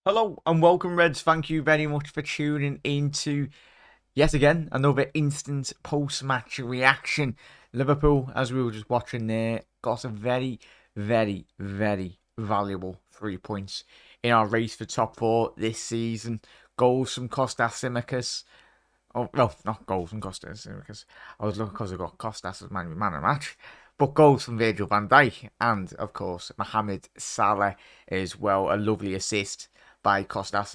Hello and welcome, Reds. Thank you very much for tuning into yet again another instant post-match reaction. Liverpool, as we were just watching there, got a very, very, very valuable 3 points in our race for top four this season. Goals from Kostas Tsimikas. Oh, well, not goals from Kostas Tsimikas. I was looking because I got Kostas as man of the match. But goals from Virgil van Dijk and, of course, Mohamed Salah as well. A lovely assist by Kostas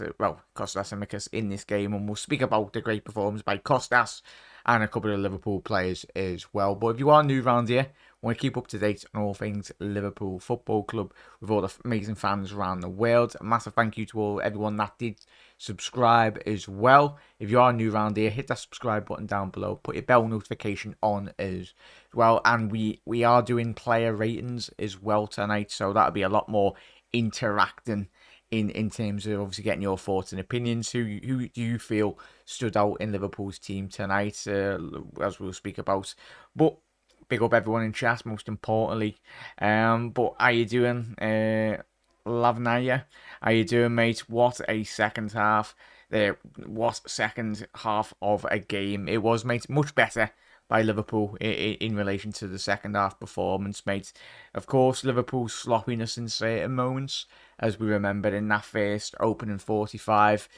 Tsimikas in this game. And we'll speak about the great performance by Kostas and a couple of Liverpool players as well. But if you are new around here, want to keep up to date on all things Liverpool Football Club with all the amazing fans around the world. A massive thank you to everyone that did subscribe as well. If you are new around here, hit that subscribe button down below. Put your bell notification on as well. And we are doing player ratings as well tonight, so that'll be a lot more interacting in terms of obviously getting your thoughts and opinions. Who do you feel stood out in Liverpool's team tonight, as we'll speak about. But big up everyone in chat, most importantly. But how you doing, Lavnaya? How you doing, mate? What a second half. What second half of a game it was, mate. Much better by Liverpool in relation to the second half performance, mate. Of course, Liverpool's sloppiness in certain moments, as we remember in that first opening 45,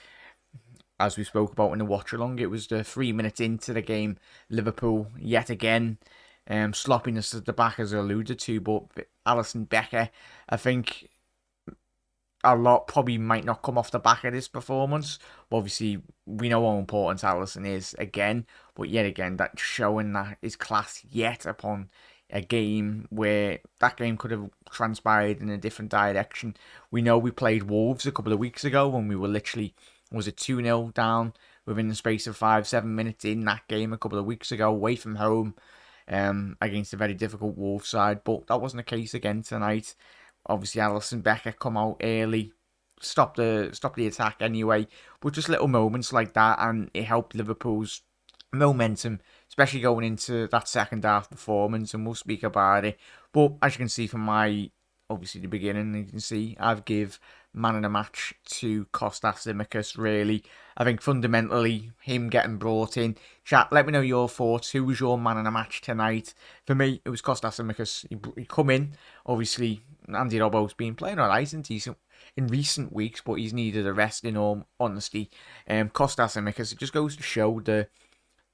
as we spoke about in the watch along. It was the 3 minutes into the game, Liverpool yet again. Sloppiness at the back, as I alluded to, but Alisson Becker, I think a lot probably might not come off the back of this performance. But obviously, we know how important Alisson is again, but yet again, that showing that his class yet upon a game where that game could have transpired in a different direction. We know we played Wolves a couple of weeks ago when we were literally, was it 2-0 down within the space of 5-7 minutes in that game a couple of weeks ago, away from home, against a very difficult Wolves side. But that wasn't the case again tonight. Obviously, Alisson Becker come out early, stop the attack anyway. But just little moments like that, and it helped Liverpool's momentum, especially going into that second half performance. And we'll speak about it. But as you can see from my, obviously the beginning, you can see I've give man of the match to Kostas Tsimikas. Really, I think fundamentally him getting brought in. Chat, let me know your thoughts. Who was your man of the match tonight? For me, it was Kostas Tsimikas. He come in, obviously. Andy Robbo's been playing alright in recent weeks, but he's needed a rest in all honesty. Kostas Tsimikas, it just goes to show the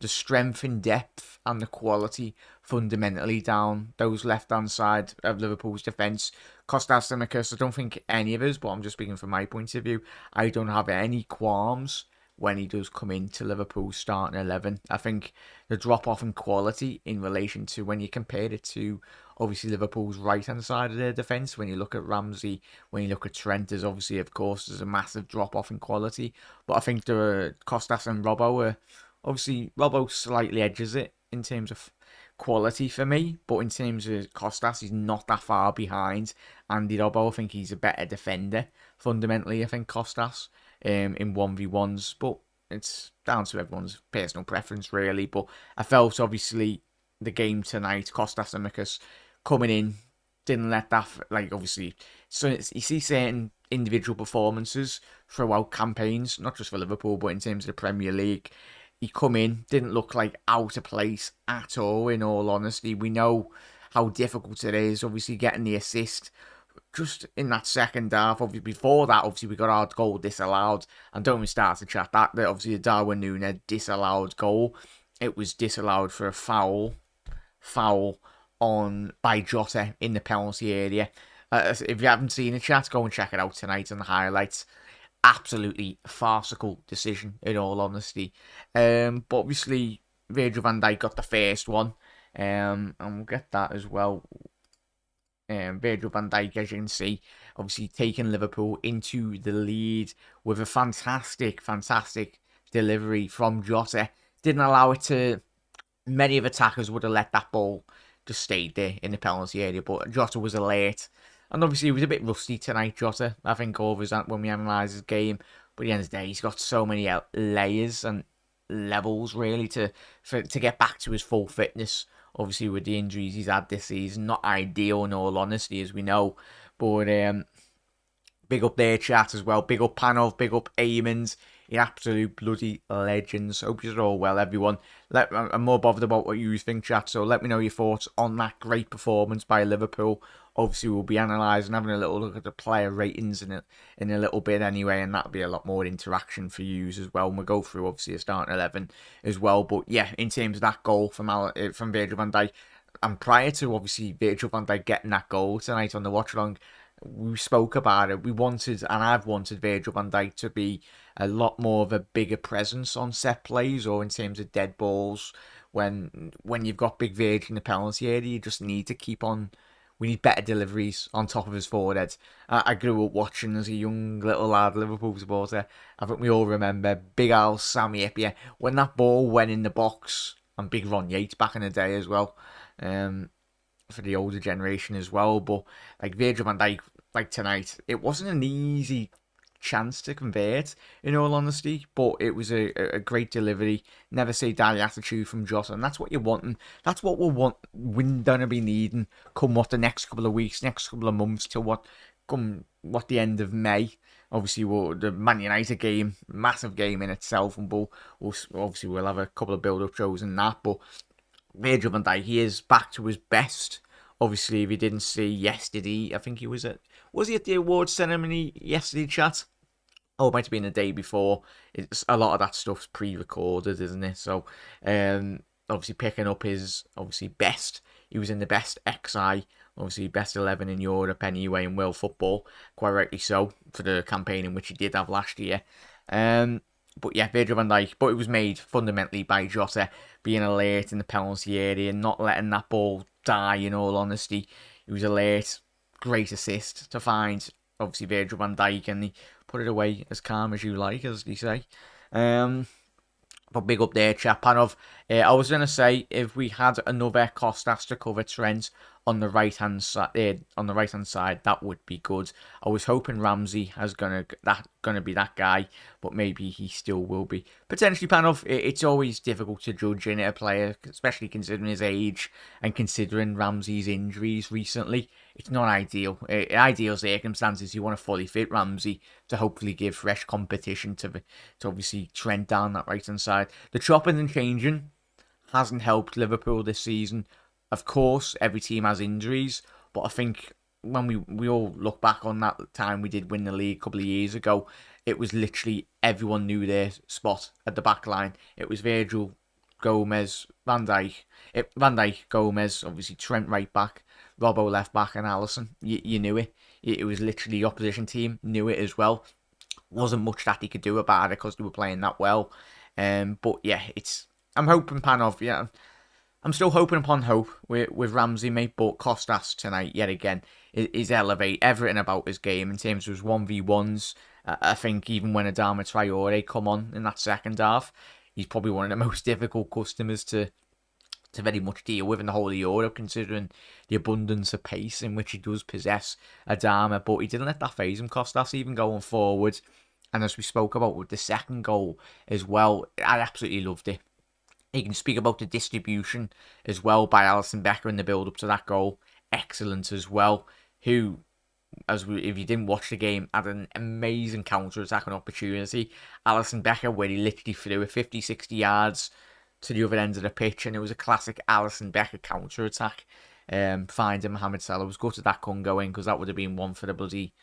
strength and depth and the quality fundamentally down those left-hand side of Liverpool's defence. Kostas Tsimikas, I don't think any of us, but I'm just speaking from my point of view, I don't have any qualms when he does come into Liverpool's starting 11. I think the drop-off in quality in relation to when you compare it to obviously Liverpool's right-hand side of their defence, when you look at Ramsey, when you look at Trent, there's obviously, of course, there's a massive drop-off in quality. But I think Kostas and Robbo are, obviously, Robbo slightly edges it in terms of quality for me, but in terms of Kostas, he's not that far behind Andy Robbo. I think he's a better defender, fundamentally, I think, Kostas, in 1v1s, but it's down to everyone's personal preference, really. But I felt, obviously, the game tonight, Kostas Tsimikas coming in, didn't let that, like, obviously, so you see certain individual performances throughout campaigns, not just for Liverpool, but in terms of the Premier League. He come in, didn't look like out of place at all, in all honesty. We know how difficult it is, obviously, getting the assist just in that second half. Obviously, before that, obviously, we got our goal disallowed. And don't we start to chat that obviously, the Darwin Núñez disallowed goal. It was disallowed for a foul on by Jota in the penalty area. If you haven't seen the chat, go and check it out tonight on the highlights. Absolutely farcical decision, in all honesty. But obviously, Virgil van Dijk got the first one. And we'll get that as well. Virgil van Dijk, as you can see, obviously taking Liverpool into the lead with a fantastic delivery from Jota. Didn't allow it to... Many of attackers would have let that ball just stayed there in the penalty area, but Jota was alert. And obviously, he was a bit rusty tonight, Jota. I think over that when we analyse his game. But at the end of the day, he's got so many layers and levels, really, to get back to his full fitness. Obviously, with the injuries he's had this season. Not ideal, in all honesty, as we know. But Big up their chat as well. Big up Panov, big up Eamons. You're absolute bloody legends. Hope you're all well, everyone. I'm more bothered about what you think, chat, so let me know your thoughts on that great performance by Liverpool. Obviously, we'll be analysing, having a little look at the player ratings in a little bit anyway, and that'll be a lot more interaction for you as well. And we'll go through, obviously, a starting 11 as well. But yeah, in terms of that goal from Virgil van Dijk, and prior to, obviously, Virgil van Dijk getting that goal tonight on the watch-along, we spoke about it. We wanted, and I've wanted Virgil van Dijk to be a lot more of a bigger presence on set plays or in terms of dead balls. When you've got big Virgil in the penalty area, you just need to keep on. We need better deliveries on top of his forward head. I grew up watching as a young little lad, Liverpool supporter. I think we all remember Big Al, Sammy Epia, when that ball went in the box, and Big Ron Yates back in the day as well. For the older generation as well, but like Virgil van Dijk, like tonight, it wasn't an easy chance to convert, in all honesty, but it was a great delivery. Never say die attitude from Jota, and that's what you're wanting. That's what we're gonna be needing come what the next couple of weeks, next couple of months, till what the end of May. Obviously, the Man United game, massive game in itself, and we'll have a couple of build-up shows and that, but Virgil van Dijk, he is back to his best. Obviously, if you didn't see yesterday, I think he was at the awards ceremony yesterday, chat? Oh, it might have been the day before. It's a lot of that stuff's pre-recorded, isn't it? So, obviously picking up his best. He was in the best XI, obviously best 11 in Europe anyway in world football, quite rightly so for the campaign in which he did have last year. But yeah, Virgil van Dijk, but it was made fundamentally by Jota being alert in the penalty area and not letting that ball die, in all honesty. He was alert, great assist to find, obviously, Virgil van Dijk, and he put it away as calm as you like, as they say. But big up there, chap. Panov. I was going to say, if we had another Kostas to cover Trent on the right hand side, that would be good. I was hoping Ramsey is gonna be that guy, but maybe he still will be. Potentially, Panov. It's always difficult to judge in a player, especially considering his age and considering Ramsey's injuries recently. It's not ideal. Ideal circumstances, you want a fully fit Ramsey to hopefully give fresh competition to obviously Trent down that right hand side. The chopping and changing hasn't helped Liverpool this season. Of course, every team has injuries, but I think when we all look back on that time we did win the league a couple of years ago, it was literally everyone knew their spot at the back line. It was Virgil, Gomez, Van Dijk, Gomez, obviously Trent right back, Robbo left back, and Alisson. You knew it. It was literally the opposition team knew it as well. Wasn't much that he could do about it because they were playing that well. But yeah, I'm hoping Panov. Yeah, I'm still hoping upon hope with Ramsey, mate. But Kostas tonight, yet again, is elevate everything about his game in terms of his 1v1s. I think even when Adama Traore come on in that second half, he's probably one of the most difficult customers to very much deal with in the whole of Europe, considering the abundance of pace in which he does possess Adama. But he didn't let that phase him, Kostas, even going forward. And as we spoke about with the second goal as well, I absolutely loved it. You can speak about the distribution as well by Alisson Becker in the build-up to that goal. Excellent as well. Who, if you didn't watch the game, had an amazing counter-attacking opportunity. Alisson Becker, where he literally threw it 50, 60 yards to the other end of the pitch, and it was a classic Alisson Becker counter-attack. Finding Mohamed Salah. Was gutted that couldn't go in, because that would have been one for the bloody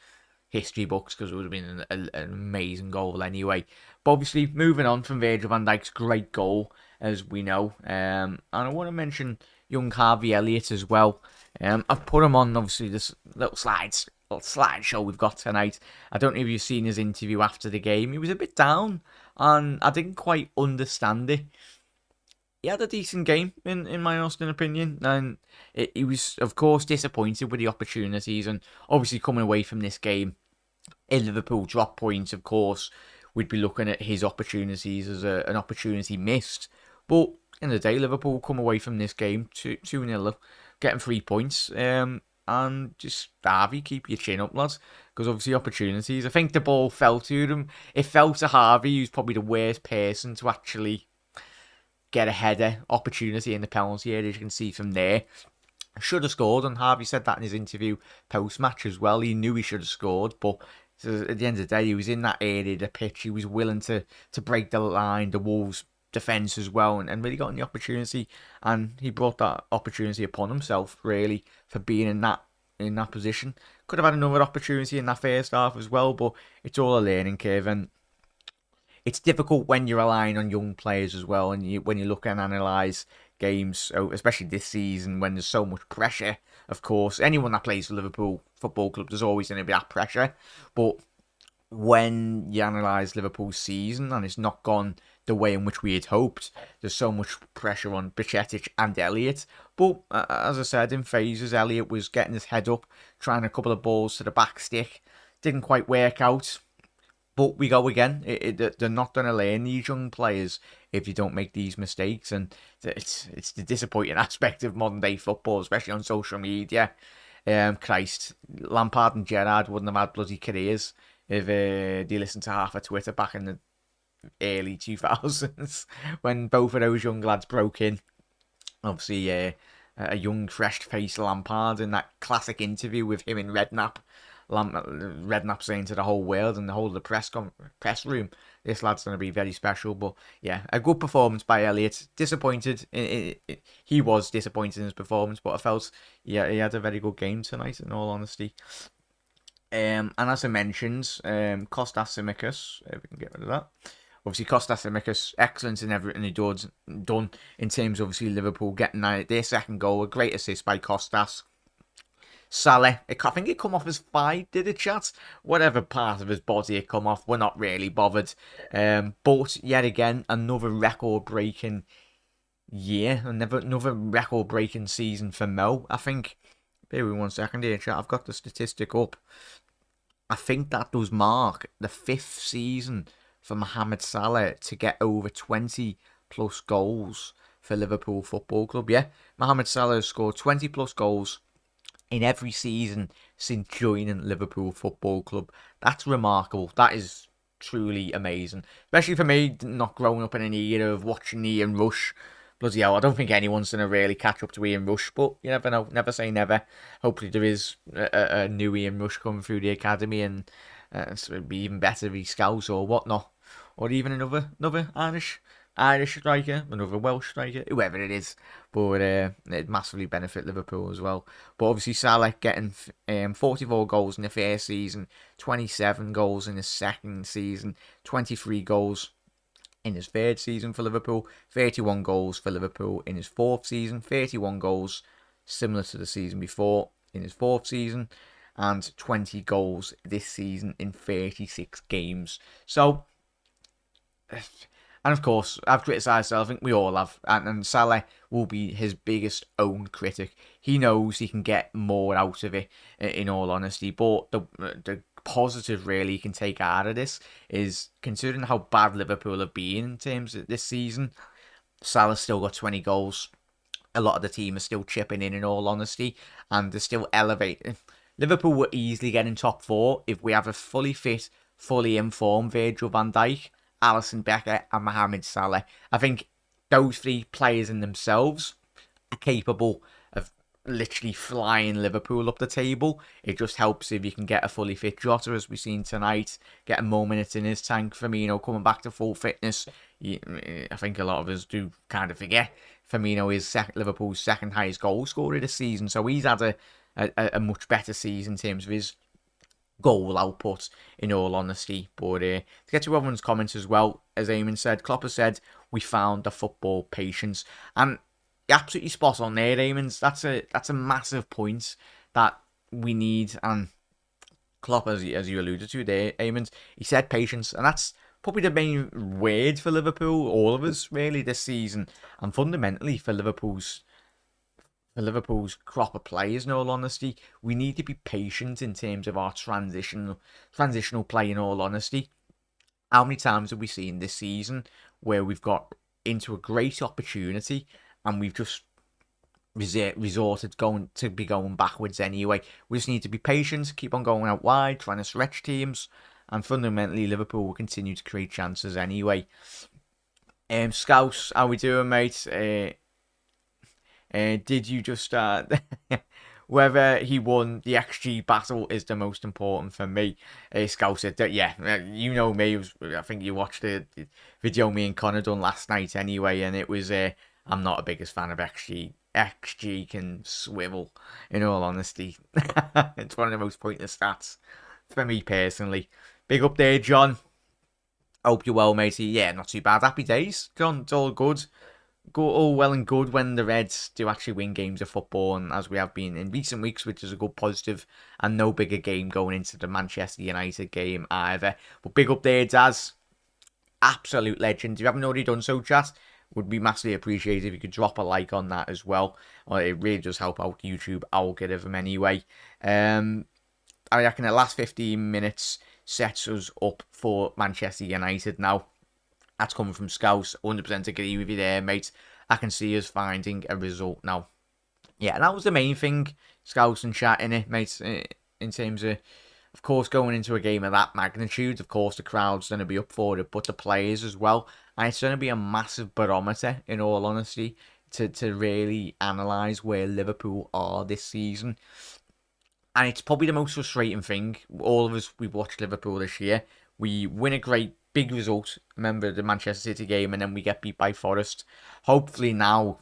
history books, because it would have been an amazing goal anyway. But obviously, moving on from Virgil van Dijk's great goal, as we know. And I want to mention young Harvey Elliott as well. I've put him on, obviously, this little slideshow we've got tonight. I don't know if you've seen his interview after the game. He was a bit down, and I didn't quite understand it. He had a decent game, in my honest opinion, and he was, of course, disappointed with the opportunities, and obviously coming away from this game, in Liverpool drop points, of course, we'd be looking at his opportunities as an opportunity missed. But in the day, Liverpool come away from this game 2-0, getting 3 points, and just, Harvey, keep your chin up, lads, because obviously opportunities. I think the ball fell to them. It fell to Harvey, who's probably the worst person to actually get a header opportunity in the penalty area, as you can see from there. Should have scored, and Harvey said that in his interview post-match as well. He knew he should have scored, but So at the end of the day, he was in that area of the pitch. He was willing to break the line, the Wolves defence as well, and really got in the opportunity. And he brought that opportunity upon himself, really, for being in that position. Could have had another opportunity in that first half as well, but it's all a learning curve, and it's difficult when you're relying on young players as well, and when you look and analyse games, especially this season when there's so much pressure. Of course, anyone that plays for Liverpool Football Club, there's always going to be that pressure. But when you analyse Liverpool's season and it's not gone the way in which we had hoped, there's so much pressure on Bajcetic and Elliott. But as I said, in phases, Elliott was getting his head up, trying a couple of balls to the back stick. Didn't quite work out. But we go again. They're not going to learn, these young players, if you don't make these mistakes. And it's the disappointing aspect of modern day football, especially on social media. Christ, Lampard and Gerrard wouldn't have had bloody careers if they listened to half of Twitter back in the early 2000s when both of those young lads broke in. Obviously, a young, fresh-faced Lampard in that classic interview with him in Redknapp. Redknapp saying to the whole world and the whole of the press room, this lad's going to be very special. But yeah, a good performance by Elliott. Disappointed. He was disappointed in his performance, but I felt he had a very good game tonight, in all honesty. And as I mentioned, Kostas Tsimikas, if we can get rid of that. Obviously, Kostas Tsimikas, excellent in everything he done in terms of, obviously, Liverpool getting their second goal. A great assist by Kostas. Salah, I think it come off as 5, did it, chat? Whatever part of his body it come off, we're not really bothered. But yet again, another record-breaking year, another record-breaking season for Mo. I think, bear with me 1 second here, chat, I've got the statistic up. I think that does mark the 5th season for Mohamed Salah to get over 20 plus goals for Liverpool Football Club. Yeah, Mohamed Salah has scored 20 plus goals in every season since joining Liverpool Football Club. That's remarkable. That is truly amazing. Especially for me, not growing up in an era of watching Ian Rush. Bloody hell, I don't think anyone's going to really catch up to Ian Rush, but you never know. Never say never. Hopefully there is a new Ian Rush coming through the academy, and so it'd be even better if he scouts or whatnot. Or even another Irish striker, another Welsh striker, whoever it is. But it'd massively benefit Liverpool as well. But obviously Salah getting 44 goals in the first season, 27 goals in his second season, 23 goals in his third season for Liverpool, 31 goals for Liverpool in his fourth season, 31 goals similar to the season before in his fourth season, and 20 goals this season in 36 games. So, and of course, I've criticised Salah, I think we all have, and Salah will be his biggest own critic. He knows he can get more out of it, in all honesty, but the positive really you can take out of this is, considering how bad Liverpool have been in terms of this season, Salah's still got 20 goals. A lot of the team are still chipping in all honesty, and they're still elevating. Liverpool will easily get in top 4 if we have a fully fit, fully informed Virgil van Dijk, Alisson Becker and Mohamed Salah. I think those 3 players in themselves are capable of literally flying Liverpool up the table. It just helps if you can get a fully fit Jota, as we've seen tonight, getting more minutes in his tank. Firmino coming back to full fitness. I think a lot of us do kind of forget Firmino is Liverpool's second highest goal scorer this season, so he's had a much better season in terms of his goal output, in all honesty. But to get to everyone's comments as well, as Eamon said, Klopp has said, we found the football patience. And absolutely spot on there, Eamon. That's a massive point that we need. And Klopp, as you alluded to there, Eamon, he said patience. And that's probably the main word for Liverpool, all of us, really, this season. And fundamentally for Liverpool's crop of players, in all honesty. We need to be patient in terms of our transitional play, in all honesty. How many times have we seen this season where we've got into a great opportunity and we've just resorted to be going backwards anyway? We just need to be patient, keep on going out wide, trying to stretch teams, and fundamentally Liverpool will continue to create chances anyway. Scouse, how we doing, mate? Did you just start? whether he won the XG battle is the most important for me. Scouser, you know me. I think you watched the video me and Connor done last night anyway, and it was. I'm not a biggest fan of XG. XG can swivel, in all honesty. It's one of the most pointless stats for me personally. Big up there, John. Hope you're well, matey. Yeah, not too bad. Happy days, John. It's all good. All well and good when the Reds do actually win games of football, and as we have been in recent weeks, which is a good positive, and no bigger game going into the Manchester United game either. But big up there, Daz. Absolute legend. If you haven't already done so, chat, would be massively appreciated if you could drop a like on that as well. It really does help out YouTube algorithm anyway. I reckon the last 15 minutes sets us up for Manchester United now. That's coming from Scouse. 100% agree with you there, mate. I can see us finding a result now. Yeah, that was the main thing, Scouse and chat, in it, mate. In terms of course, going into a game of that magnitude, of course, the crowd's going to be up for it, but the players as well. And it's going to be a massive barometer, in all honesty, to really analyse where Liverpool are this season. And it's probably the most frustrating thing. All of us, we've watched Liverpool this year. We win a great big result. Remember the Manchester City game, and then we get beat by Forest. Hopefully now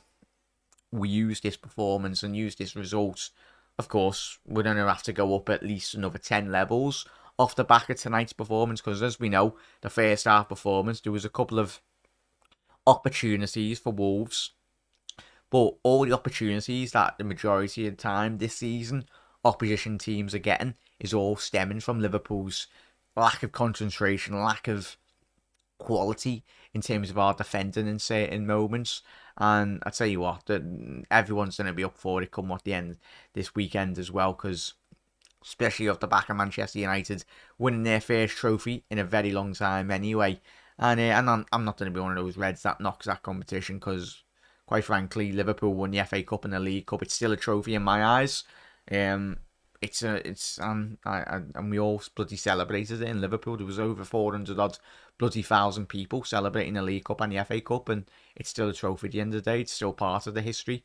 we use this performance and use this result. Of course, we're going to have to go up at least another 10 levels off the back of tonight's performance, because as we know, the first half performance, there was a couple of opportunities for Wolves, but all the opportunities that the majority of the time this season opposition teams are getting is all stemming from Liverpool's lack of concentration, lack of quality in terms of our defending in certain moments. And I tell you what, everyone's going to be up for it come at the end this weekend as well, because especially off the back of Manchester United winning their first trophy in a very long time anyway. And I'm not going to be one of those Reds that knocks that competition, because quite frankly, Liverpool won the FA Cup and the League Cup. It's still a trophy in my eyes. And we all bloody celebrated it in Liverpool. There was over 400 odd bloody thousand people celebrating the League Cup and the FA Cup, and it's still a trophy at the end of the day. It's still part of the history.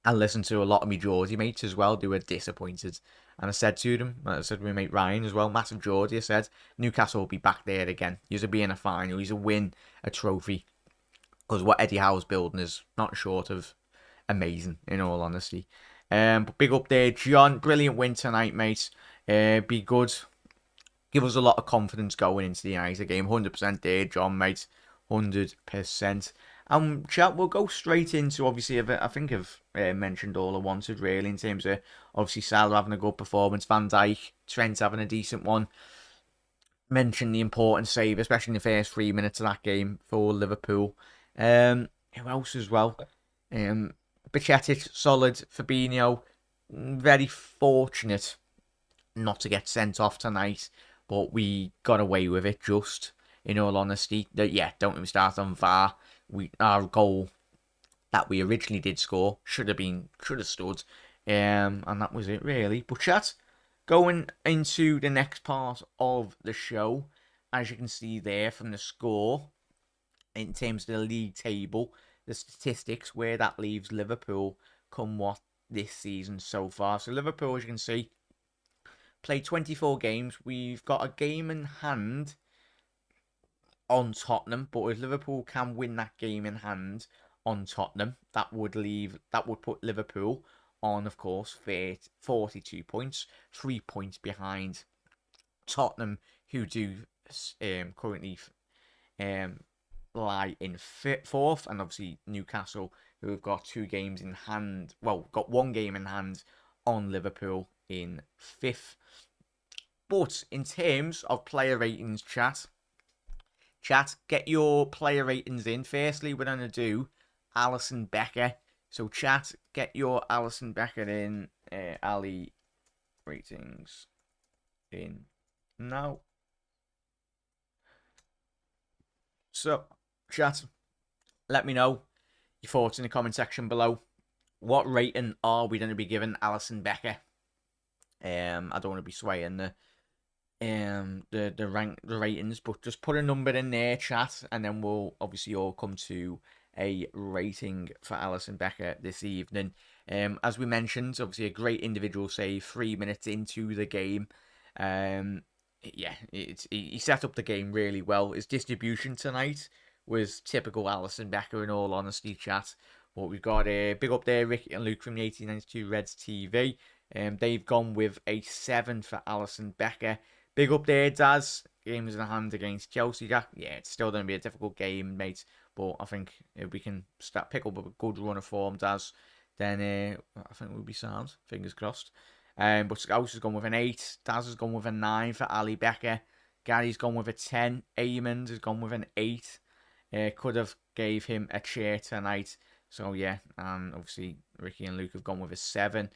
I listened to a lot of my Geordie mates as well. They were disappointed, and I said to them, I said to my mate Ryan as well, massive Geordie, I said, Newcastle will be back there again. He's a be in a final, he's a win, a trophy, because what Eddie Howe's building is not short of amazing, in all honesty. But big up there, John. Brilliant win tonight, mate. Be good. Give us a lot of confidence going into the United game. 100% there, John, mate. 100%. Chat, we'll go straight into, obviously, I think I've mentioned all I wanted, really, in terms of, obviously, Salah having a good performance, Van Dijk, Trent having a decent one. Mention the important save, especially in the first 3 minutes of that game for Liverpool. Who else as well? Bajcetic, solid. Fabinho, very fortunate not to get sent off tonight, but we got away with it, just, in all honesty. Don't let me start on VAR. Our goal that we originally did score should have stood, and that was it, really. But chat, going into the next part of the show, as you can see there from the score, in terms of the league table, the statistics, where that leaves Liverpool come what this season so far. So Liverpool, as you can see, played 24 games. We've got a game in hand on Tottenham, but if Liverpool can win that game in hand on Tottenham, that would put Liverpool on, of course, 42 points, 3 points behind Tottenham, who do currently lie in fourth, and obviously Newcastle, who have got 2 games in hand, got 1 game in hand on Liverpool in fifth. But in terms of player ratings, chat, get your player ratings in. Firstly, we're going to do Alisson Becker. So chat, get your Alisson Becker in, Ali ratings in now. So, chat, let me know your thoughts in the comment section below. What rating are we going to be giving Alisson Becker? I don't want to be swaying the ratings, but just put a number in there, chat, and then we'll obviously all come to a rating for Alisson Becker this evening. As we mentioned, obviously a great individual save 3 minutes into the game. He set up the game really well. His distribution tonight was typical Alisson Becker, in all honesty, chat. But we've got a big up there, Ricky and Luke from the 1892 Reds TV. They've gone with a 7 for Alisson Becker. Big up there, Daz. Games in the hand against Chelsea, Jack. Yeah, it's still going to be a difficult game, mate. But I think if we can pick up a good run of form, Daz, then I think we'll be sound. Fingers crossed. But Scouse has gone with an 8. Daz has gone with a 9 for Ali Becker. Gary's gone with a 10. Eamon has gone with an 8. Could have gave him a chair tonight. So yeah, and obviously Ricky and Luke have gone with a 7.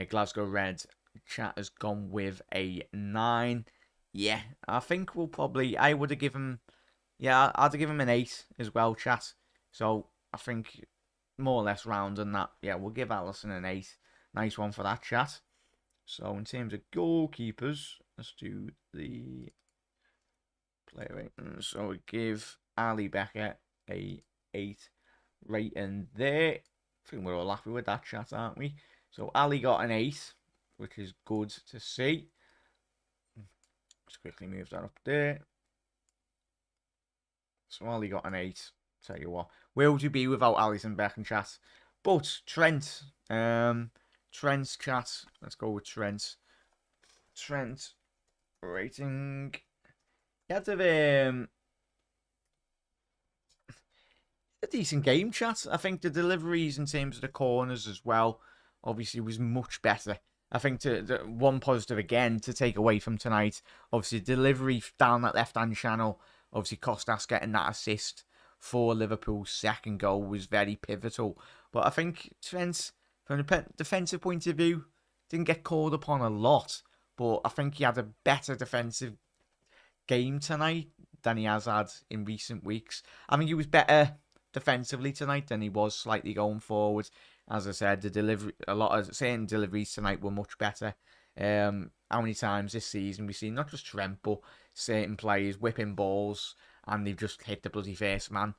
Glasgow Red chat has gone with a 9. Yeah, I think we'll probably... I would have given... Yeah, I'd have given him an 8 as well, chat. So I think more or less round on that. Yeah, we'll give Alisson an 8. Nice one for that, chat. So in terms of goalkeepers, let's do the player rating. So we give Ali Becker a 8 rating there. I think we're all happy with that, chat, aren't we? So Ali got an 8, which is good to see. Let's quickly move that up there. So Ali got an 8. Tell you what, where would you be without Alisson Becker, chat? But Trent, Trent's chat. Let's go with Trent. Trent rating. He had a decent game, chat. I think the deliveries in terms of the corners as well, obviously, was much better. I think the one positive again to take away from tonight, obviously delivery down that left-hand channel, obviously Kostas getting that assist for Liverpool's second goal was very pivotal. But I think Trent, from a defensive point of view, didn't get called upon a lot. But I think he had a better defensive game tonight than he has had in recent weeks. I think he was better defensively tonight than he was slightly going forward. As I said, a lot of certain deliveries tonight were much better. How many times this season we've seen not just Trent, but certain players whipping balls and they've just hit the bloody first man.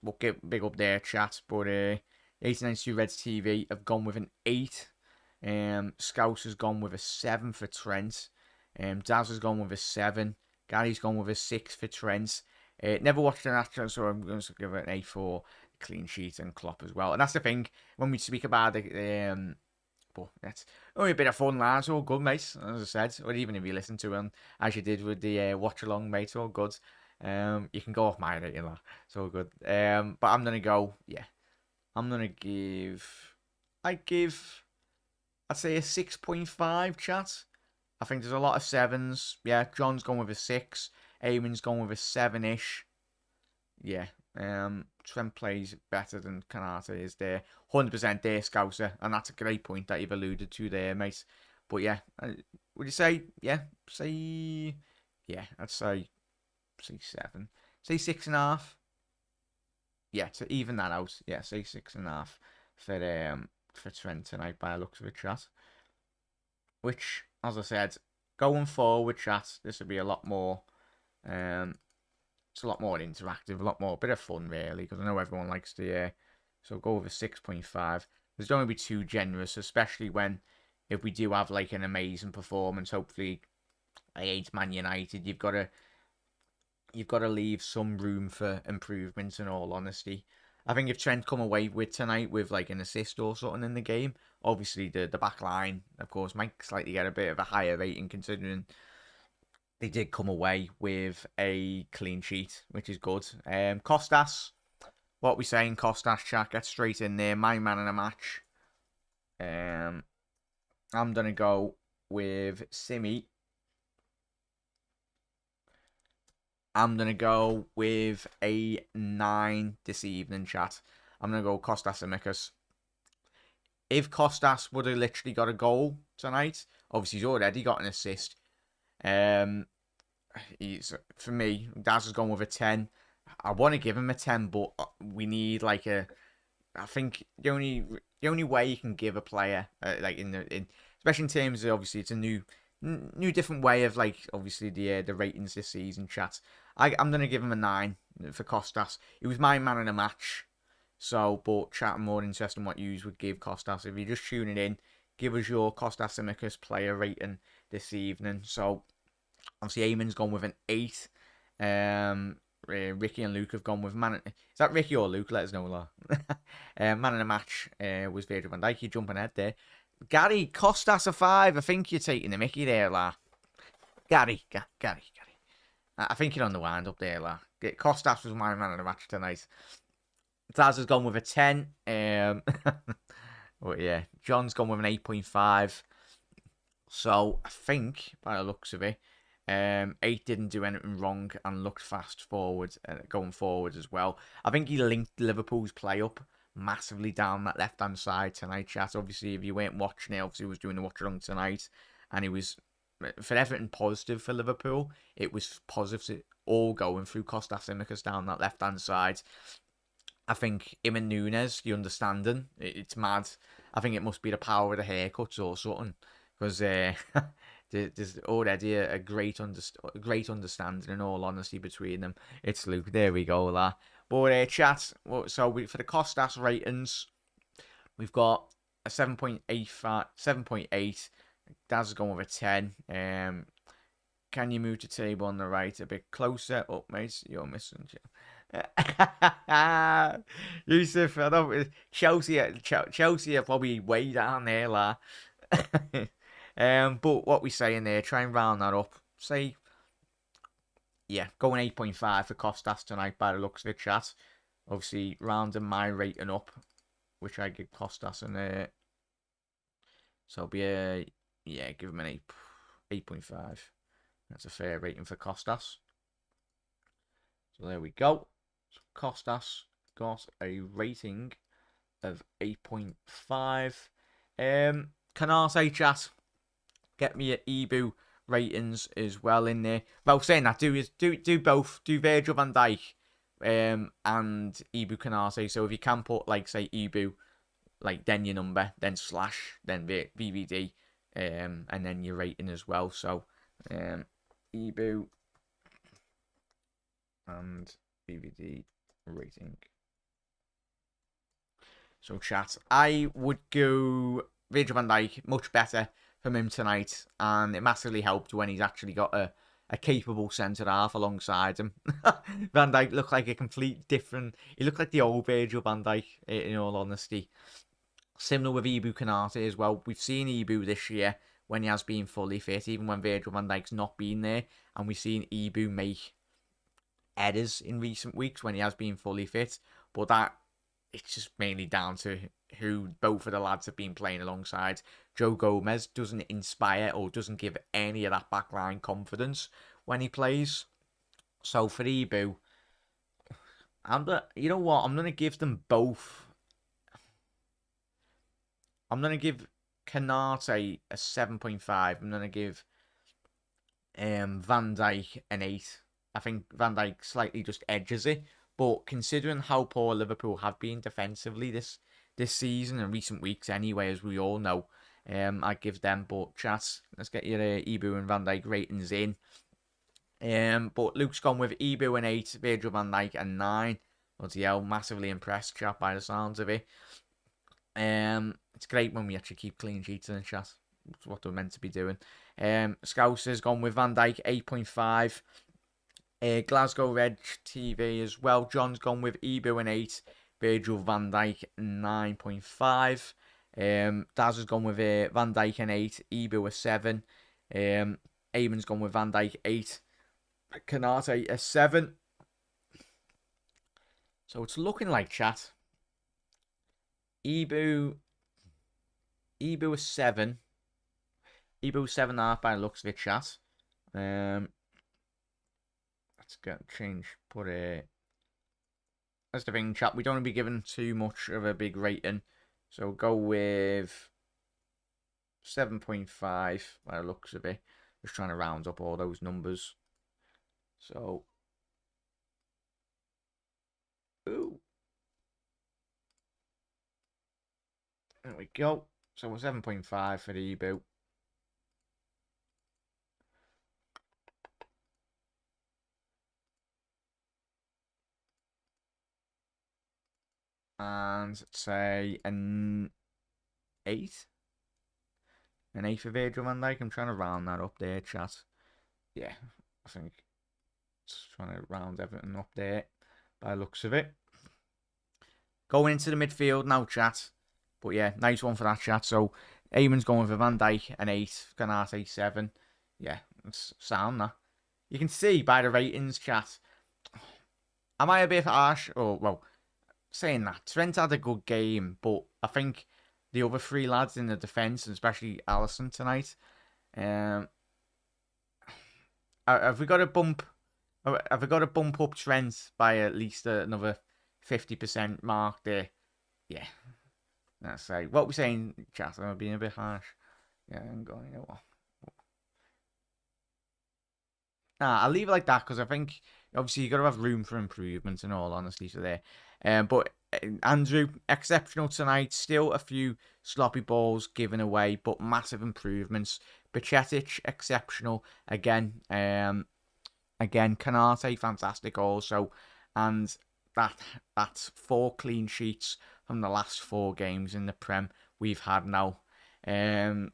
We'll get big up there, chat. But 1892 Reds TV have gone with an 8. Scouse has gone with a 7 for Trent. Daz has gone with a 7. Gary's gone with a 6 for Trent. Never watched an actual, so I'm going to give it an 8 for clean sheet and Klopp as well. And that's the thing, when we speak about it, but that's only a bit of fun, lads. All good, mate. As I said, or even if you listen to him, as you did with the watch along, mate, all good. You can go off my rating, lad. It's all good. But I'm going to go, yeah. I'm going to I'd say a 6.5, chat. I think there's a lot of 7s. Yeah, John's gone with a 6. Eamon's gone with a 7-ish. Yeah. Trent plays better than Kanata is there. 100% there, Scouser. And that's a great point that you've alluded to there, mate. But yeah, would you say, yeah, say, yeah, I'd say 7. Say 6.5. Yeah, to even that out. Yeah, say 6.5 for Trent tonight by the looks of it, chat. Which, as I said, going forward, chat, this will be a lot more, it's a lot more interactive, a lot more, bit of fun, really, because I know everyone likes the, so go with a 6.5. There's don't want to be too generous, especially when, if we do have, like, an amazing performance, hopefully, against Man United, you've got to leave some room for improvements, in all honesty. I think if Trent come away with tonight with like an assist or something in the game, obviously the back line, of course, might slightly get a bit of a higher rating considering they did come away with a clean sheet, which is good. Kostas, what we saying, Kostas, chat, get straight in there. My man in a match. I'm going to go with Simi. I'm going to go with a 9 this evening, chat. I'm going to go Kostas Simikas. If Kostas would have literally got a goal tonight, obviously he's already got an assist. For me, Daz has gone with a 10. I want to give him a 10, but we need like I think the only way you can give a player, like especially in terms of, obviously it's a new different way of, like, obviously the ratings this season, chat. I'm going to give him a 9 for Kostas. He was my man of the match. So, but chat, I'm more interested in what you would give Kostas. If you're just tuning in, give us your Kostas Tsimikas player rating this evening. So, obviously, Eamon's gone with an 8. Ricky and Luke have gone with man. Is that Ricky or Luke? Let us know, Law. Man of the match was Virgil van Dijk. You're jumping ahead there. Gary, Kostas a 5. I think you're taking the mickey there, La. Gary. I think you're on the wind up there, La. Kostas was my man of the match tonight. Daz has gone with a 10. But yeah, John's gone with an 8.5. So I think, by the looks of it, 8 didn't do anything wrong and looked fast forward, going forward as well. I think he linked Liverpool's play up massively down that left-hand side tonight, chat. Obviously, if you weren't watching it, obviously he was doing the watch-along tonight, and he was, for everything positive for Liverpool, it was positive all going through Kostas Tsimikas down that left-hand side. I think him and Nunes, the understanding, it's mad. I think it must be the power of the haircuts or something, because there's already a great understanding, in all honesty, between them. It's Luke. There we go, la. But chat. So for the Kostas ratings, we've got a 7.8. Daz is going with a 10. Can you move the table on the right a bit closer? Up, mate. You're missing. Yusuf, I know Chelsea are probably way down there, la. But what we saying there, try and round that up. Say, yeah, going 8.5 for Kostas tonight by the looks of it, chat. Obviously, rounding my rating up, which I give Kostas an so be a, yeah, give him an 8.5. That's a fair rating for Kostas. So there we go. So Kostas got a rating of 8.5. Canate, chat. Get me at Ebu ratings as well in there. Well, saying that, do both. Do Virgil van Dijk and Ebu Canate. So if you can put, like, say, Ebu, like, then your number, then slash, then VVD, and then your rating as well. So Ebu and VVD rating. So chat, I would go Virgil van Dijk, much better from him tonight, and it massively helped when he's actually got a capable centre half alongside him. Van Dijk looked like a complete different. He looked like the old Virgil van Dijk, in all honesty. Similar with Ebu Canate as well. We've seen Ebu this year when he has been fully fit, even when Virgil van Dijk's not been there, and we've seen Ebu make errors in recent weeks when he has been fully fit. But that, it's just mainly down to who both of the lads have been playing alongside. Joe Gomez doesn't inspire or doesn't give any of that backline confidence when he plays. So for Ebu, you know what? I'm going to give them both. I'm going to give Canate a 7.5. I'm going to give Van Dijk an 8. I think Van Dijk slightly just edges it. But considering how poor Liverpool have been defensively this season and recent weeks anyway, as we all know, I give them. But chat, let's get your Ebu and Van Dijk ratings in. But Luke's gone with Ebu an 8, Virgil van Dijk a 9. Bloody hell, massively impressed, chat, by the sounds of it. It's great when we actually keep clean sheets in the chat. It's what we're meant to be doing. Scouse has gone with Van Dijk 8.5. Glasgow Red TV as well. John's gone with Ebu an 8. Virgil van Dijk 9.5. Daz has gone with Van Dijk an 8. Ebu a 7. Eamon's gone with Van Dijk 8. Canate a 7. So it's looking like, chat, Ebu a 7. Ebu 7.5 by the looks of it, chat. Let's get change. That's the thing, chat. We don't want to be given too much of a big rating, so go with 7.5 by the looks of it. Just trying to round up all those numbers. So, ooh, there we go. So we're 7.5 for the Ebu. and say an 8. An 8 for Virgil van Dijk. I'm trying to round that up there, chat. Yeah, I think just trying to round everything up there by the looks of it. Going into the midfield now, chat. But yeah, nice one for that, chat. So, Eamon's going for Van Dijk, an 8. Canate, 7. Yeah, it's sound, that. You can see by the ratings, chat. Am I a bit harsh? Or, well, saying that, Trent had a good game, but I think the other 3 lads in the defence, and especially Alisson tonight, have we got to bump? Have we got to bump up Trent by at least another 50% mark there? Yeah, let's say what we're saying, chat. I'm being a bit harsh. Yeah, I'm going. You know what? I'll leave it like that because I think obviously you got to have room for improvement. In all honesty, so there. But Andrew, exceptional tonight. Still a few sloppy balls given away, but massive improvements. Bajcetic, exceptional again. Again, Canate, fantastic also. And that's 4 clean sheets from the last 4 games in the Prem we've had now. Yeah,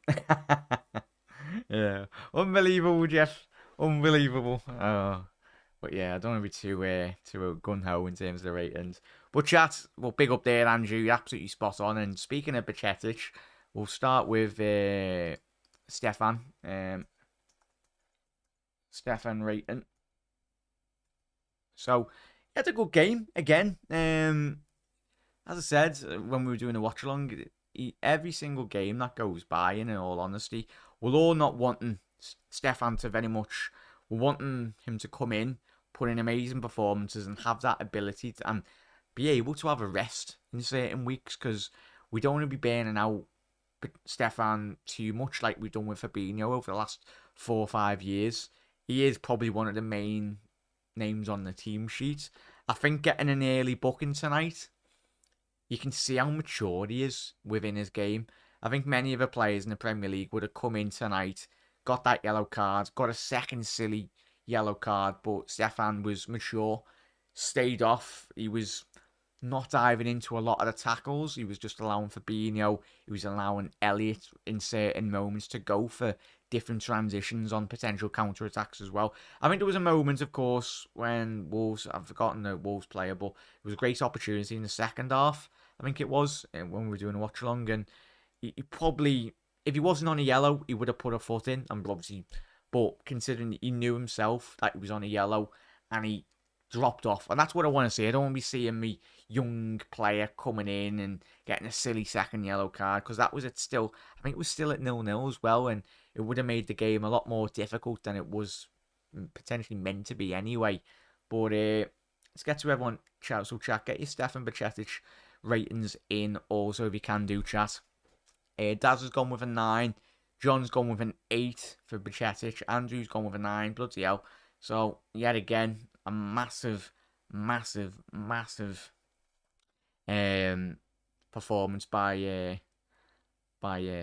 unbelievable, Jeff. Unbelievable. But yeah, I don't want to be too gun-ho in terms of the ratings. But chat, well, big up there, Andrew. You're absolutely spot on. And speaking of Bajcetic, we'll start with Stefan. Stefan rating. So, he had a good game again. As I said, when we were doing a watch-along, every single game that goes by, in all honesty, we're all not wanting Stefan to very much. We're wanting him to come in, put in amazing performances, and have that ability to, and be able to have a rest in certain weeks, because we don't want to be burning out Stefan too much like we've done with Fabinho over the last 4 or 5 years. He is probably one of the main names on the team sheet. I think getting an early booking tonight, you can see how mature he is within his game. I think many of the players in the Premier League would have come in tonight, got that yellow card, got a second silly yellow card, but Stefan was mature, stayed off. He was not diving into a lot of the tackles. He was just allowing Fabinho, he was allowing Elliott in certain moments to go for different transitions on potential counter-attacks as well. I think there was a moment, of course, when Wolves, I've forgotten the Wolves player, but it was a great opportunity in the second half, I think it was, when we were doing a watch-along, and he probably, if he wasn't on a yellow, he would have put a foot in, and obviously, but considering he knew himself that he was on a yellow, and he dropped off, and that's what I want to see. I don't want to be seeing me young player coming in and getting a silly second yellow card, because that was it still, I think it was still at 0-0 as well, and it would have made the game a lot more difficult than it was potentially meant to be anyway. But let's get to everyone, chat. So chat, get your Stefan Bajcetic ratings in also if you can do, chat. Daz has gone with a 9. John's gone with an 8 for Bajcetic. Andrew's gone with a 9. Bloody hell. So, yet again, a massive performance by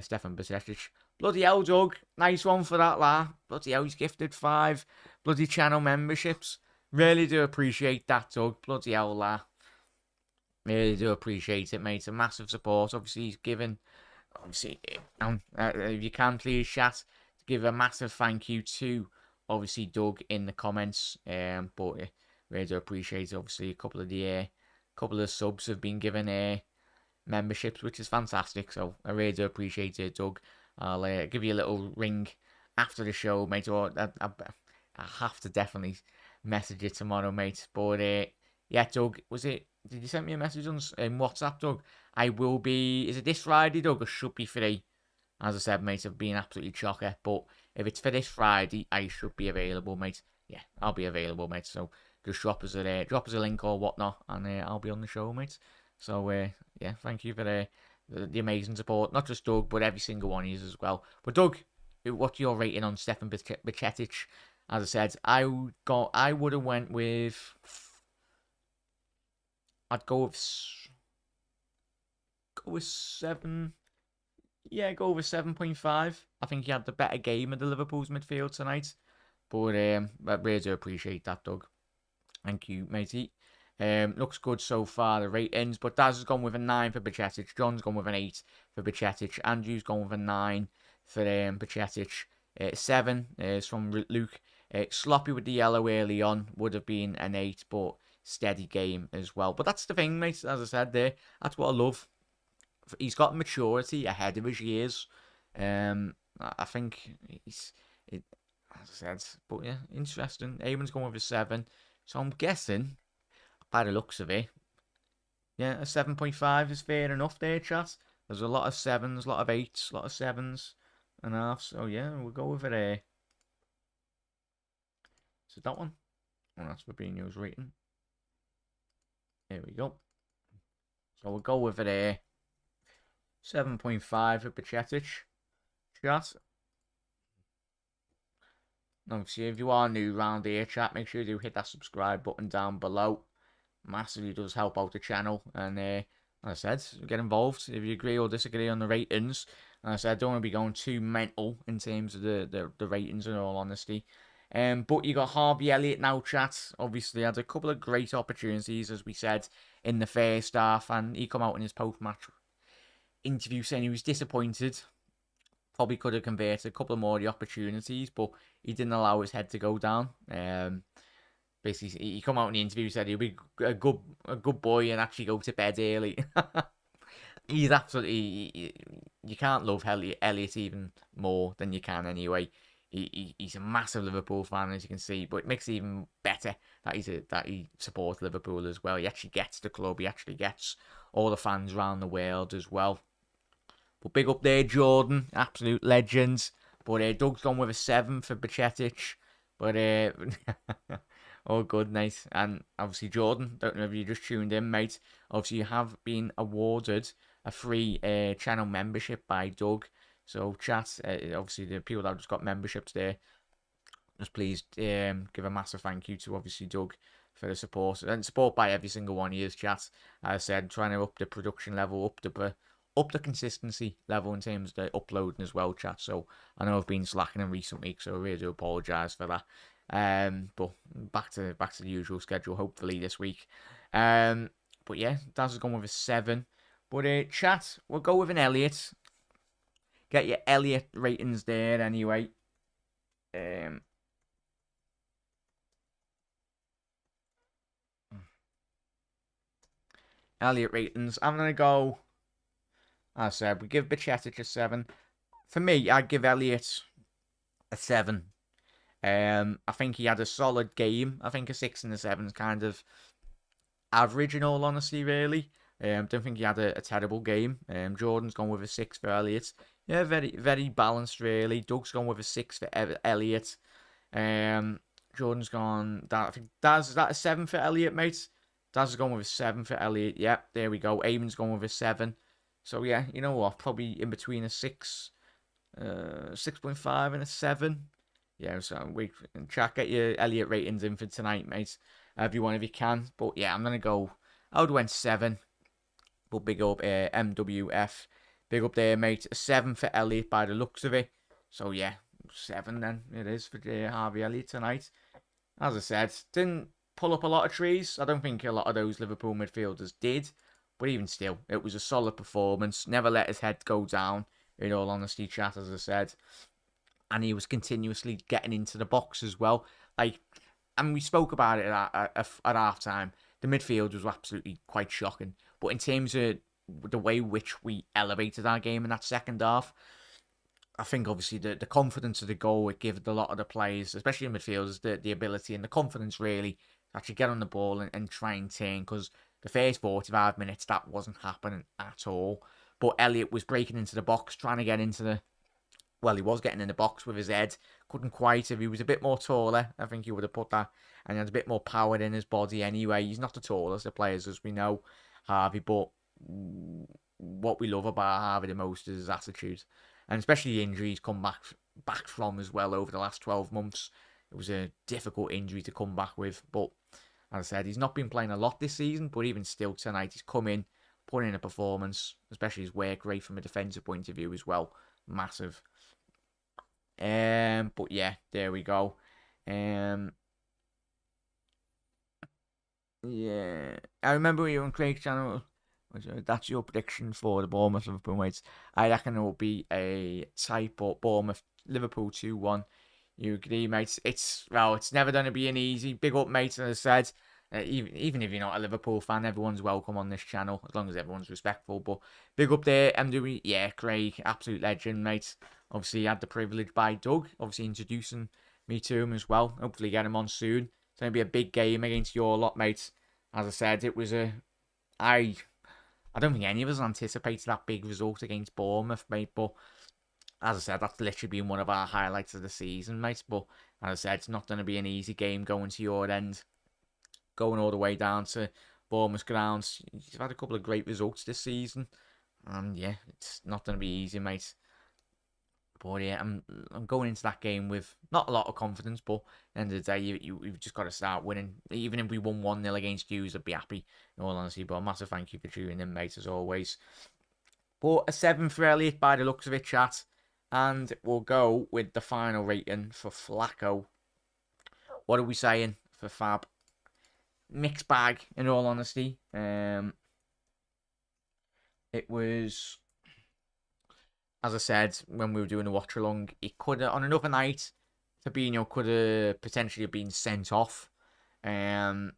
Stefan Bajcetic. Bloody hell, Doug. Nice one for that, la. Bloody hell, he's gifted 5 bloody channel memberships. Really do appreciate that, Doug. Bloody hell, la. Really do appreciate it, mate. A massive support. Obviously, he's given... Obviously, if you can, please, chat, give a massive thank you to, obviously, Doug in the comments. But really do appreciate it. Obviously, a couple of the subs have been given memberships, which is fantastic. So I really do appreciate it, Doug. I'll give you a little ring after the show, mate. Or I have to definitely message you tomorrow, mate. But yeah, Doug, did you send me a message on WhatsApp, Doug? I will be, is it this Friday, Doug? Or should be free? As I said, mate, I've been absolutely chocker. But if it's for this Friday, I should be available, mate. Yeah, I'll be available, mate. So just drop us a link or whatnot, and I'll be on the show, mate. So yeah, thank you for the amazing support. Not just Doug, but every single one of you as well. But Doug, what's your rating on Stefan Bajcetic? As I said, I would have went with... I'd go with 7. Yeah, go with 7.5. I think he had the better game of the Liverpool's midfield tonight. But I really do appreciate that, Doug. Thank you, matey. Looks good so far, the ratings. But Daz has gone with a 9 for Bajcetic. John's gone with an 8 for Bajcetic. Andrew's gone with a 9 for Bajcetic. 7 is from Luke. Sloppy with the yellow early on would have been an 8, but steady game as well. But that's the thing, mate. As I said there, that's what I love. He's got maturity ahead of his years. I think as I said, but yeah, interesting. Eamon's going with a 7, so I'm guessing by the looks of it, yeah, a 7.5 is fair enough there, chat. There's a lot of 7s, a lot of 8s, a lot of 7s and halves. So yeah, we'll go with it. So that one. Oh, that's Fabinho's rating. There we go. So we'll go with it. 7.5 for Bajcetic. Chat. Obviously, if you are new around here, chat, make sure you do hit that subscribe button down below. Massively does help out the channel. And as I said, get involved if you agree or disagree on the ratings. And as I said, I don't want to be going too mental in terms of the ratings, in all honesty. But you got Harvey Elliott now, chat. Obviously, had a couple of great opportunities, as we said, in the first half. And he come out in his post-match interview saying he was disappointed. Probably could have converted a couple more of the opportunities, but he didn't allow his head to go down. Basically, he come out in the interview, said he'll be a good boy and actually go to bed early. He's absolutely... You can't love Elliott even more than you can anyway. He's a massive Liverpool fan, as you can see, but it makes it even better that he supports Liverpool as well. He actually gets the club. He actually gets all the fans around the world as well. But big up there, Jordan. Absolute legends. But Doug's gone with a 7 for Bajcetic. But all good, nice. And obviously, Jordan, don't know if you just tuned in, mate. Obviously, you have been awarded a free channel membership by Doug. So, chat, obviously, the people that have just got memberships there, just please give a massive thank you to, obviously, Doug for the support. And support by every single one of you, chat. As I said, trying to up the production level, up the consistency level in terms of the uploading as well, chat. So I know I've been slacking in recent weeks, so I really do apologise for that. But back to the usual schedule, hopefully this week. But yeah, Daz has gone with a 7. But chat, we'll go with an Elliott. Get your Elliott ratings there anyway. Elliott ratings. I'm gonna go. As I said, we give Bajcetic a 7. For me, I'd give Elliott a 7. I think he had a solid game. I think a 6 and a 7 is kind of average, in all honesty, really. Don't think he had a terrible game. Jordan's gone with a 6 for Elliott. Yeah, very, very balanced, really. Doug's gone with a 6 for Elliott. Jordan's gone... I think Daz, is that a 7 for Elliott, mate? Daz has gone with a 7 for Elliott. Yep, there we go. Eamon's gone with a 7. So, yeah, you know what? Probably in between a 6, 6.5 and a 7. Yeah, so we chat, get your Elliott ratings in for tonight, mate. Everyone, if you can. But, yeah, I'm going to go... I would have went 7. But big up MWF. Big up there, mate. A 7 for Elliott by the looks of it. So, yeah, 7 then it is for Harvey Elliott tonight. As I said, didn't pull up a lot of trees. I don't think a lot of those Liverpool midfielders did. But even still, it was a solid performance. Never let his head go down, in all honesty, chat, as I said. And he was continuously getting into the box as well. Like, and we spoke about it at half-time. The midfield was absolutely quite shocking. But in terms of the way which we elevated our game in that second half, I think obviously the confidence of the goal, it gave a lot of the players, especially in midfielders, the ability and the confidence really to actually get on the ball and try and turn. Because the first 45 minutes, that wasn't happening at all. But Elliott was breaking into the box, trying to get into the... Well, he was getting in the box with his head. Couldn't quite. If he was a bit more taller, I think he would have put that. And he had a bit more power in his body anyway. He's not the tallest of players, as we know, Harvey. But what we love about Harvey the most is his attitude. And especially the injury he's come back from as well over the last 12 months. It was a difficult injury to come back with. But as I said, he's not been playing a lot this season. But even still tonight, he's come in, put in a performance. Especially his work rate from a defensive point of view as well. Massive. But yeah, there we go. Yeah, I remember you on Craig's channel. That's your prediction for the Bournemouth Liverpool mates. I reckon it will be a type or Bournemouth Liverpool 2-1. You agree, mates? It's never going to be an easy. Big up, mates. As I said, even if you're not a Liverpool fan, everyone's welcome on this channel as long as everyone's respectful. But big up there, MW. Yeah, Craig, absolute legend, mate. Obviously, had the privilege by Doug, obviously introducing me to him as well. Hopefully, get him on soon. It's going to be a big game against your lot, mates. As I said, it was I don't think any of us anticipated that big result against Bournemouth, mate. But as I said, that's literally been one of our highlights of the season, mate. But as I said, it's not going to be an easy game going to your end, going all the way down to Bournemouth grounds. You've had a couple of great results this season, and yeah, it's not going to be easy, mate. But yeah, I'm going into that game with not a lot of confidence, but at the end of the day, you've just got to start winning. Even if we won 1-0 against Hughes, I'd be happy, in all honesty. But a massive thank you for tuning in, mate, as always. But a 7 for Elliot by the looks of it, chat. And we'll go with the final rating for Flacco. What are we saying for Fab? Mixed bag, in all honesty. It was, as I said, when we were doing the watch along, it could have, on another night, Fabinho could have potentially been sent off. Yet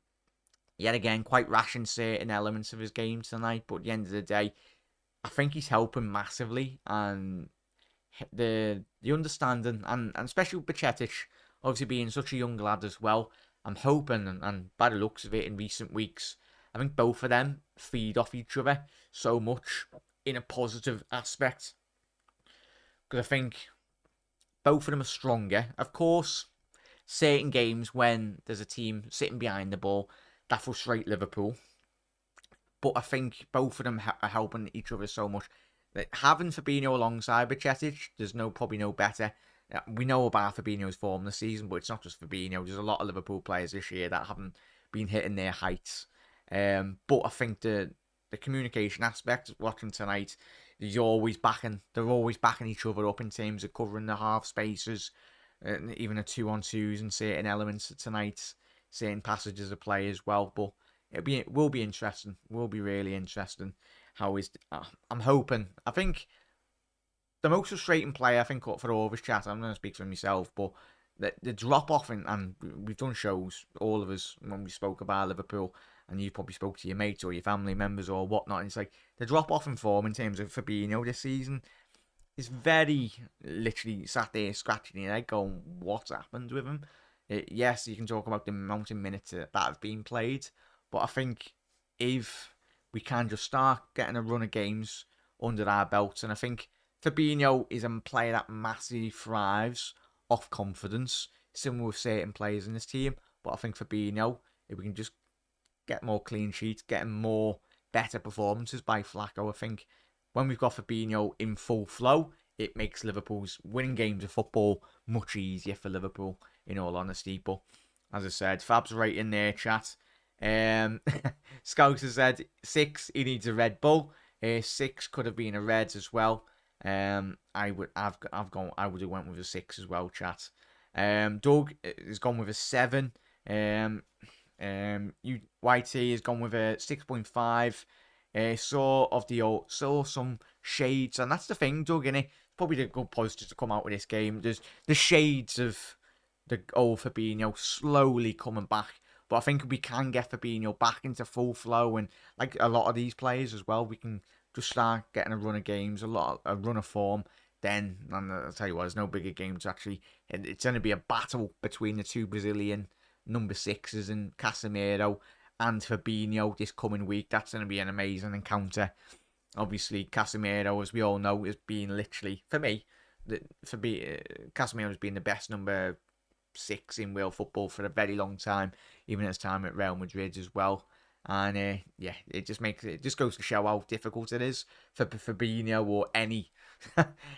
again, quite rash in certain elements of his game tonight, but at the end of the day, I think he's helping massively, and the understanding, and especially with Bajcetic, obviously being such a young lad as well, I'm hoping, and by the looks of it in recent weeks, I think both of them feed off each other so much in a positive aspect. Because I think both of them are stronger. Of course, certain games when there's a team sitting behind the ball, that frustrate Liverpool. But I think both of them are helping each other so much. That having Fabinho alongside Bajcetic, there's probably no better. We know about Fabinho's form this season, but it's not just Fabinho. There's a lot of Liverpool players this year that haven't been hitting their heights. But I think the communication aspect, watching tonight, they're always backing each other up in terms of covering the half spaces, even the 2-on-2s and certain elements of tonight, certain passages of play as well. But it will be interesting. Will be really interesting. I'm hoping. I think the most frustrating player, I think, for all of us chat, I'm going to speak for myself, but the drop off, and we've done shows, all of us, when we spoke about Liverpool, and you probably spoke to your mates or your family members or whatnot, and it's like the drop off in form in terms of Fabinho this season is very literally sat there scratching your head going, what's happened with him? Yes, you can talk about the amount of minutes that have been played, but I think if we can just start getting a run of games under our belts, and I think Fabinho is a player that massively thrives off confidence, similar with certain players in this team. But I think Fabinho, if we can just get more clean sheets, getting more better performances by Flacco, I think when we've got Fabinho in full flow, it makes Liverpool's winning games of football much easier for Liverpool, in all honesty. But as I said, Fab's right in there, chat. Scouts has said 6, he needs a Red Bull. 6 could have been a Reds as well. I would have went with a 6 as well, chat. Doug has gone with a 7. YT has gone with a 6.5. Saw some shades, and that's the thing, Doug, innit? Probably the good positive to come out with this game. There's the shades of the old Fabinho slowly coming back. But I think we can get Fabinho back into full flow, and like a lot of these players as well, we can just start getting a run of games, a run of form. Then, and I'll tell you what, there's no bigger game to actually. It's going to be a battle between the two Brazilian number 6s and Casemiro and Fabinho this coming week. That's going to be an amazing encounter. Obviously, Casemiro, as we all know, is being literally, for me, Casemiro has been the best number 6 in world football for a very long time, even at his time at Real Madrid as well. And it just goes to show how difficult it is for Fabinho or any.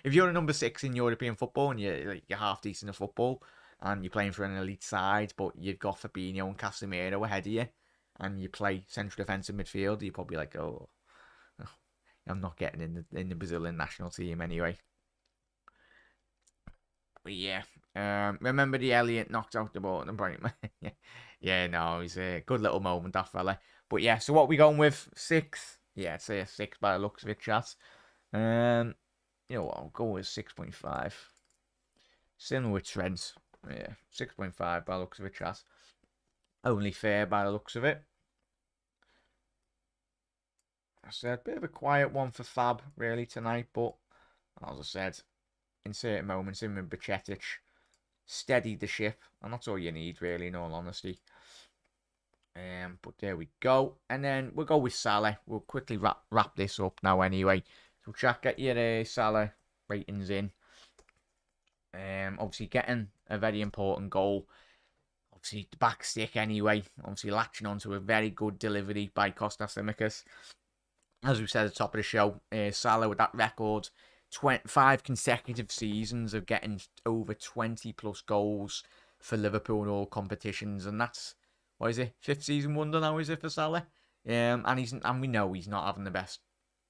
If you're a number 6 in European football and you're half decent at football and you're playing for an elite side, but you've got Fabinho and Casemiro ahead of you, and you play central defensive midfield, you're probably like, oh, I'm not getting in the Brazilian national team anyway. But yeah, remember the Elliot knocked out the ball. Yeah, Yeah, no, he's a good little moment, that fella. But yeah, so what we going with? 6? Yeah, I'd say a 6 by the looks of it, chat. Um, you know what, I'll go with 6.5. Similar with Trent. Yeah, 6.5 by the looks of it, chat. Only fair by the looks of it. I said, a bit of a quiet one for Fab, really, tonight. But, as I said, in certain moments, him and Bacetic steadied the ship. And that's all you need, really, in all honesty. But there we go. And then we'll go with Salah. We'll quickly wrap this up now anyway. So, chat, get your Salah ratings in. Obviously, getting a very important goal. Obviously, the back stick anyway. Obviously, latching onto a very good delivery by Kostas. As we said at the top of the show, Salah with that record, 5 consecutive seasons of getting over 20 plus goals for Liverpool in all competitions, and that's, what is it, 5th season wonder now, is it, for Salah? And we know he's not having the best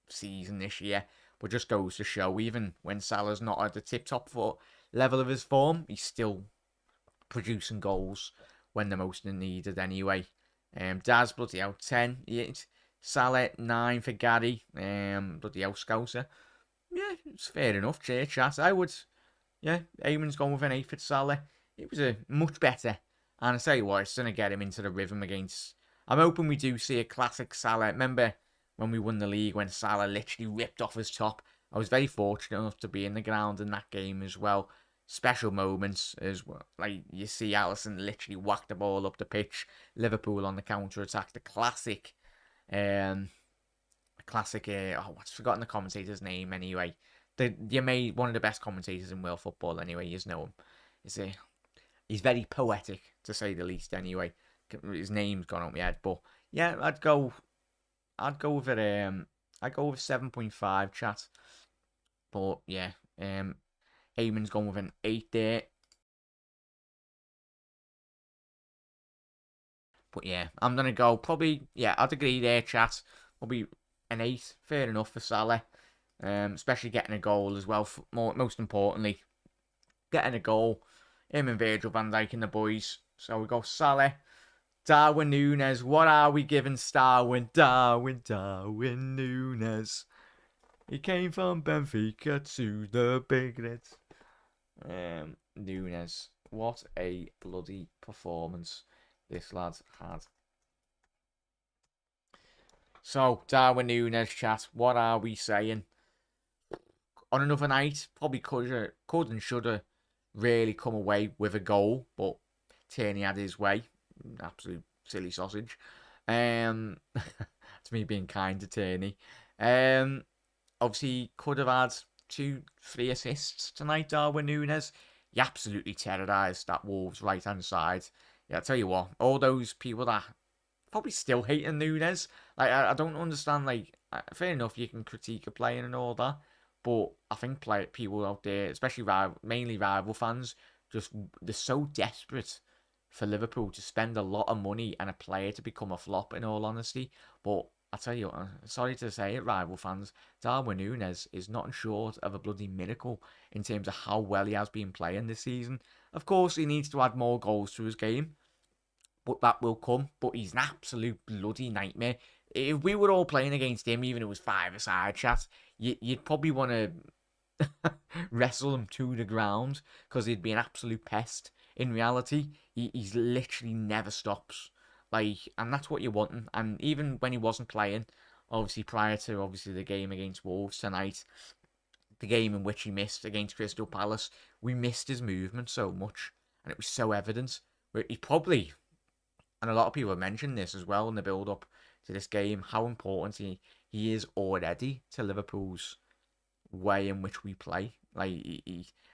season this year, but just goes to show, even when Salah's not at the tip-top level of his form, he's still producing goals when the most needed anyway. Daz, bloody hell, 10. Salah, 9 for Gary. Bloody hell, Scouser. Yeah, it's fair enough, chat. I would, yeah, Eamon's gone with an 8 for Salah. It was a much better. And I tell you what, it's going to get him into the rhythm against... I'm hoping we do see a classic Salah. Remember when we won the league, when Salah literally ripped off his top? I was very fortunate enough to be in the ground in that game as well. Special moments as well. Like, you see Alisson literally whack the ball up the pitch. Liverpool on the counter-attack. The classic... I've forgotten the commentator's name anyway. You made one of the best commentators in world football anyway. You know him. He's very poetic, to say the least. Anyway, his name's gone on my head, but yeah, I'd go with it. I'd go with 7.5, chat. But yeah, Eamon's gone with an 8 there. But yeah, I'm gonna go probably. Yeah, I'd agree there, chat. Probably an 8, fair enough for Salah. Especially getting a goal as well. Most importantly, getting a goal. Him and Virgil van Dijk and the boys. So we go Salah, Darwin Núñez. What are we giving Darwin? Darwin Núñez. He came from Benfica to the Big Reds. Núñez. What a bloody performance this lad had. So, Darwin Núñez, chat, what are we saying? On another night, probably could and should have really come away with a goal, but Tierney had his way. Absolute silly sausage. It's me being kind to Tierney. Obviously, could have had 2-3 assists tonight, Darwin Núñez. He absolutely terrorised that Wolves right-hand side. Yeah, I tell you what, all those people that probably still hating Núñez, like, I don't understand, like, fair enough, you can critique a player and all that, but I think people out there, especially mainly rival fans, they're so desperate for Liverpool to spend a lot of money and a player to become a flop, in all honesty. But I tell you what, sorry to say it, rival fans, Darwin Núñez is not short of a bloody miracle in terms of how well he has been playing this season. Of course, he needs to add more goals to his game, but that will come. But he's an absolute bloody nightmare. If we were all playing against him, even if it was 5-a-side, chat, you'd probably want to wrestle him to the ground because he'd be an absolute pest. In reality, he's literally never stops. Like, and that's what you're wanting. And even when he wasn't playing, obviously prior to the game against Wolves tonight, the game in which he missed against Crystal Palace, we missed his movement so much, and it was so evident. Where he probably, and a lot of people have mentioned this as well in the build-up to this game, how important he is already to Liverpool's way in which we play. Like,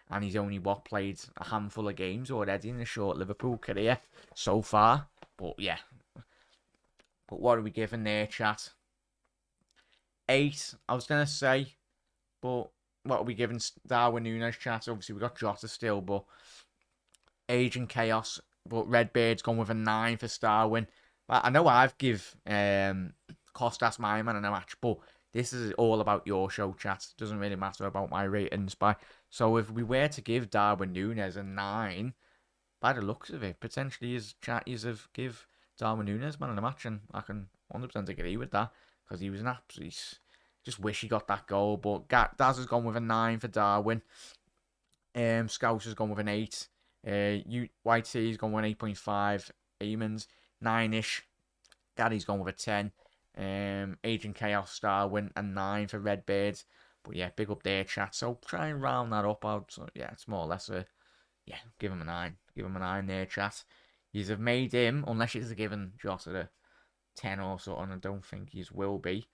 and he's only played a handful of games already in the short Liverpool career so far. But yeah, but what are we giving there, chat? 8, I was gonna say, but what are we giving Darwin Núñez, chat? Obviously we got Jota still, but Agent Chaos. But Redbeard's gone with a 9 for Darwin. I know I've give Kostas my man in a match, but this is all about your show, chat. It doesn't really matter about my ratings. So if we were to give Darwin Núñez a 9, by the looks of it, potentially his chat is of give Darwin Núñez man of the match, and I can 100% agree with that because he was an absolute. Just wish he got that goal, but Daz has gone with a 9 for Darwin. Scouse has gone with an 8. White T's gone with an 8.5. Eamons 9ish. Gary's gone with a 10. Agent Chaos Darwin a 9 for Redbird. But yeah, big up there, chat. So try and round that up out. So yeah, it's more or less a give him a 9. Give him a 9 there, chat. Yous have made him, unless you've given Jota a 10 or something. I don't think yous will be.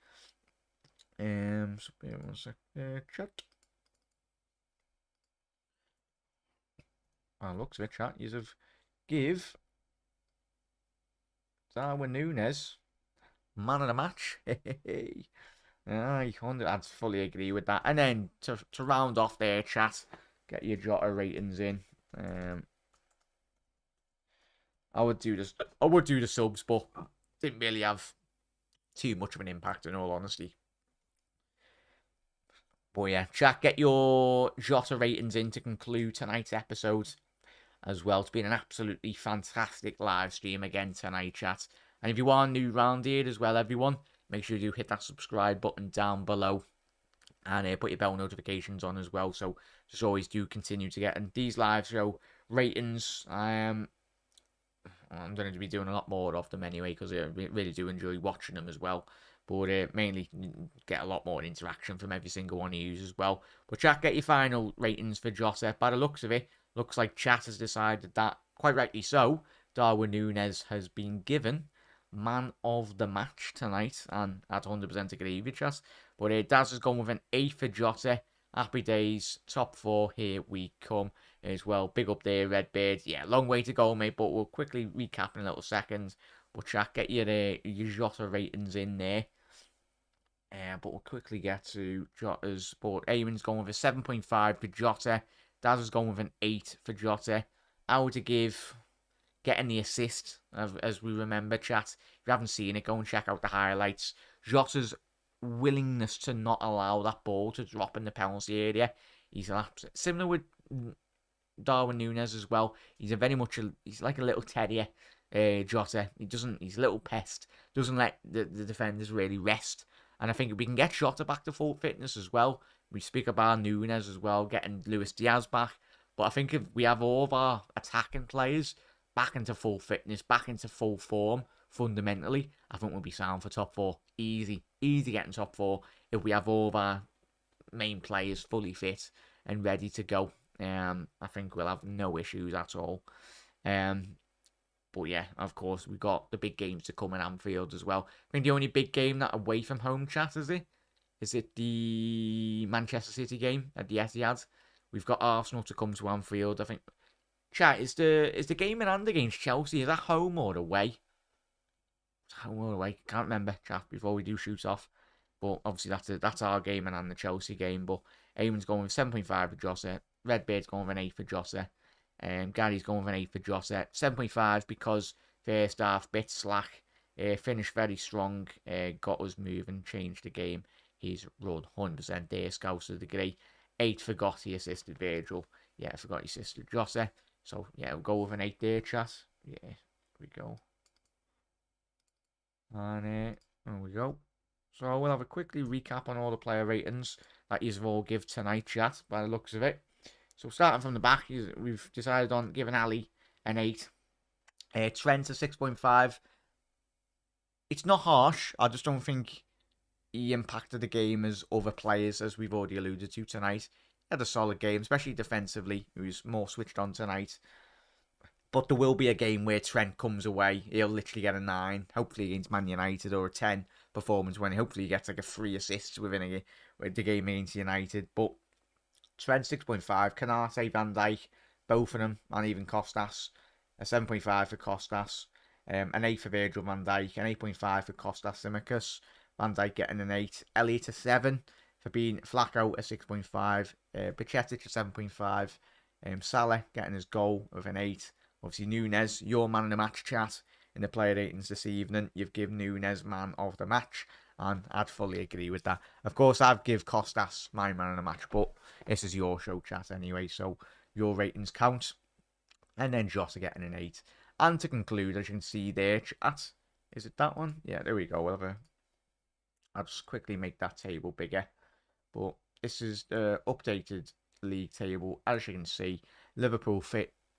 So one sec, chat. Looks of it, chat. Yous have give Darwin Núñez man of the match. I'd fully agree with that. And then to round off there, chat, get your Jota ratings in. I would do this. I would do the subs, but didn't really have too much of an impact in all honesty. But yeah, chat, get your Jota ratings in to conclude tonight's episode as well. It's been an absolutely fantastic live stream again tonight, chat. And if you are new round here as well, everyone, make sure you do hit that subscribe button down below. And put your bell notifications on as well. So just always do continue to get these live show ratings. I'm going to be doing a lot more of them anyway because I really do enjoy watching them as well. But mainly get a lot more interaction from every single one of you as well. But chat, get your final ratings for Jota. By the looks of it, looks like chat has decided that, quite rightly so, Darwin Núñez has been given man of the match tonight. And I'd 100% agree with chat. But Daz has gone with an 8 for Jota. Happy days, top 4, here we come as well. Big up there, Redbird. Yeah, long way to go, mate, but we'll quickly recap in a little second. But chat, get your Jota ratings in there. But we'll quickly get to Jota's. But Eamon's gone with a 7.5 for Jota. Daz has gone with an 8 for Jota. I would give getting the assist, as we remember, chat. If you haven't seen it, go and check out the highlights. Jota's willingness to not allow that ball to drop in the penalty area. He's similar with Darwin Núñez as well. He's he's like a little terrier, Jota. He's a little pest. Doesn't let the defenders really rest. And I think if we can get Jota back to full fitness as well, we speak about Núñez as well, getting Luis Diaz back. But I think if we have all of our attacking players back into full fitness, back into full form, fundamentally, I think we'll be sound for top 4. Easy getting top 4 if we have all of our main players fully fit and ready to go. I think we'll have no issues at all. But yeah, of course, we've got the big games to come in Anfield as well. I think the only big game that away from home, chat, is it the Manchester City game at the Etihad? We've got Arsenal to come to Anfield. I think, chat, is the game in hand against Chelsea, is that home or away? Home or away? Can't remember, chat, before we do shoot off. But obviously that's our game in hand, the Chelsea game. But Eamon's going with 7.5 for Jota. Redbeard's going with an 8 for Jota. Gary's going with an 8 for Jota. 7.5 because first half, bit slack. Finished very strong. Got us moving, changed the game. He's run 100% there. Scouse to the degree. 8 for Gotti, assisted Virgil. Yeah, I forgot he assisted Jota. So, yeah, we'll go with an 8 there, chat. Yeah, here we go. And there we go. So, we'll have a quickly recap on all the player ratings that you've all give tonight, chat, by the looks of it. So starting from the back, we've decided on giving Ali an 8. Trent a 6.5. It's not harsh. I just don't think he impacted the game as other players, as we've already alluded to tonight. He had a solid game, especially defensively. He was more switched on tonight. But there will be a game where Trent comes away. He'll literally get a 9, hopefully against Man United, or a 10 performance when hopefully he gets like a 3 assists within the game against United. But Trent 6.5, Canate, Van Dijk, both of them, and even Kostas. A 7.5 for Kostas. An 8 for Virgil van Dijk. An 8.5 for Kostas Simicus. Van Dijk getting an 8. Elliot a 7 for being Flacco a 6.5. Pacetic a 7.5. Salah getting his goal of an 8. Obviously Núñez, your man of the match, chat. In the player ratings this evening, you've given Núñez man of the match. And I'd fully agree with that. Of course, I'd give Kostas my man of the match, but this is your show, chat, anyway, so your ratings count. And then Jota getting an 8. And to conclude, as you can see there, chat, is it that one? Yeah, there we go. I'll just quickly make that table bigger. But this is the updated league table. As you can see, Liverpool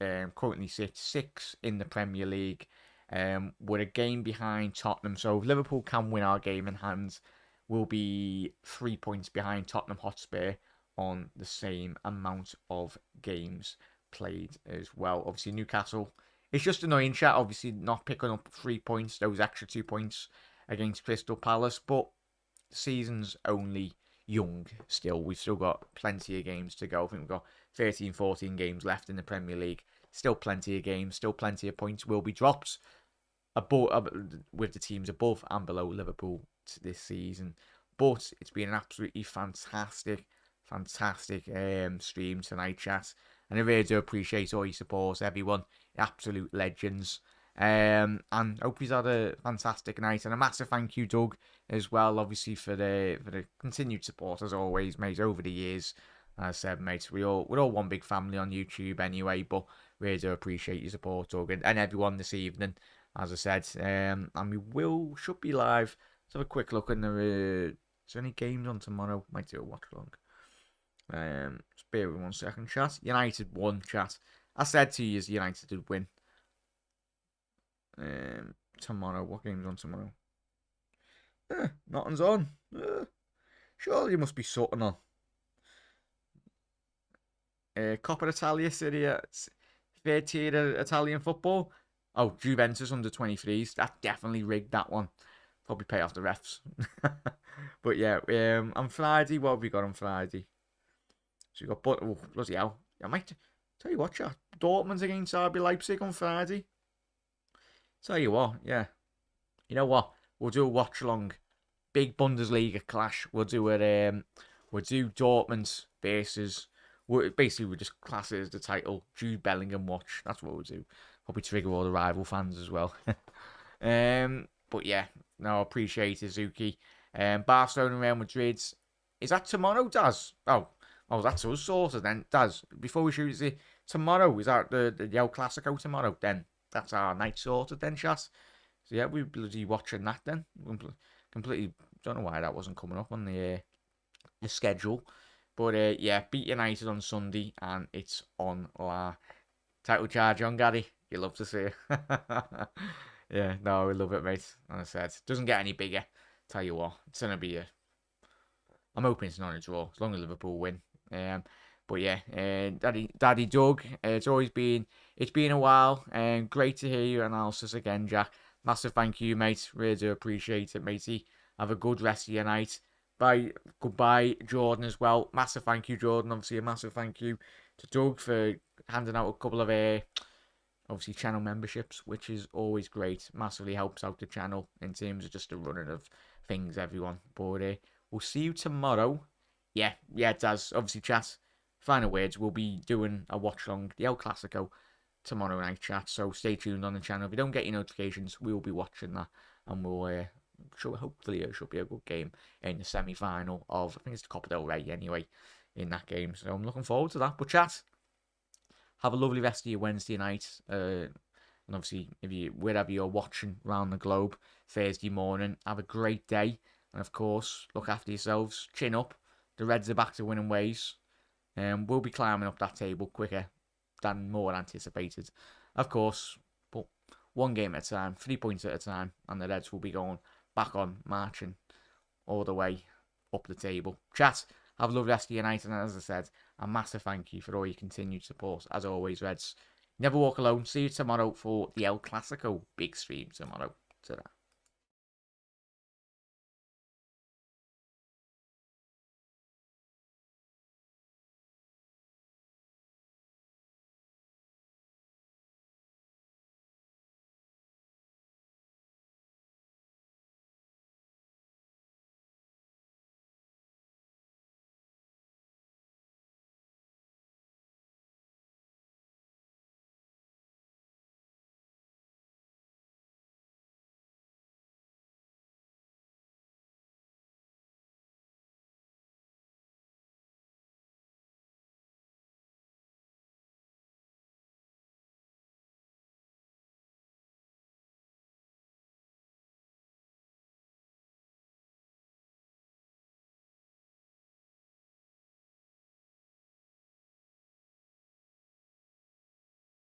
currently sit 6 in the Premier League. We're a game behind Tottenham. So if Liverpool can win our game in hand, we'll be 3 points behind Tottenham Hotspur on the same amount of games played as well. Obviously, Newcastle, it's just annoying, chat, obviously not picking up 3 points, those extra 2 points against Crystal Palace. But the season's only young still. We've still got plenty of games to go. I think we've got 13, 14 games left in the Premier League. Still plenty of games, still plenty of points will be dropped with the teams above and below Liverpool this season. But it's been an absolutely fantastic stream tonight, chat. And I really do appreciate all your support, everyone. Absolute legends. And hope you've had a fantastic night. And a massive thank you, Doug, as well, obviously, for the continued support, as always, mate, over the years. As I said, mate, we're all one big family on YouTube anyway, but really do appreciate your support, Doug, and everyone this evening, as I said. And we should be live. Let's have a quick look in is there any games on tomorrow? Might do a watch along. Just bear with me 1 second, chat. United won, chat. I said to you, United would win. Tomorrow, what game's on tomorrow? Nothing's on. Surely there must be something on. Coppa Italia Serie A, third tier Italian football. Oh, Juventus under 23s. That definitely rigged, that one. Probably pay off the refs. But yeah, on Friday, what have we got on Friday? So we got bloody hell. I might tell you what, chat. Dortmund against RB Leipzig on Friday. Tell you what, yeah. You know what? We'll do a watch along. Big Bundesliga clash. We'll do Dortmund versus. Basically, we'll just class it as the title. Jude Bellingham watch. That's what we'll do. Probably trigger all the rival fans as well. But yeah, no, I appreciate it, Zuki. Barcelona and Real Madrid. Is that tomorrow, Daz? Oh, that's us sorted then, Daz. Before we shoot it, tomorrow, is that the El Clasico tomorrow? Then that's our night sorted then, chat. So yeah, we're bloody watching that then. Completely don't know why that wasn't coming up on the schedule. But yeah, beat United on Sunday and it's on our title charge on Gary. You love to see it. Yeah, no, we love it, mate. As I said, it doesn't get any bigger. Tell you what, it's gonna be I'm hoping it's not a draw, as long as Liverpool win. But yeah, Daddy Doug, it's been a while, and great to hear your analysis again, Jack. Massive thank you, mate. Really do appreciate it, matey. Have a good rest of your night. Bye. Goodbye, Jordan, as well. Massive thank you, Jordan. Obviously, a massive thank you to Doug for handing out a couple of obviously channel memberships, which is always great. Massively helps out the channel in terms of just the running of things, everyone. But we'll see you tomorrow. Yeah, it does. Obviously, chat. Final words, we'll be doing a watch along the El Clasico tomorrow night, chat. So stay tuned on the channel. If you don't get your notifications, we'll be watching that, and we'll hopefully it should be a good game in the semi-final of, I think it's the Copa del Rey anyway, in that game. So I'm looking forward to that. But chat, have a lovely rest of your Wednesday night. And obviously, wherever you're watching around the globe, Thursday morning, have a great day. And of course, look after yourselves. Chin up. The Reds are back to winning ways. We'll be climbing up that table quicker than more anticipated. Of course, but one game at a time, 3 points at a time, and the Reds will be going back on, marching all the way up the table. Chat, have a lovely rest of your night, and as I said, a massive thank you for all your continued support. As always, Reds, never walk alone. See you tomorrow for the El Clasico big stream tomorrow. Ta-ra.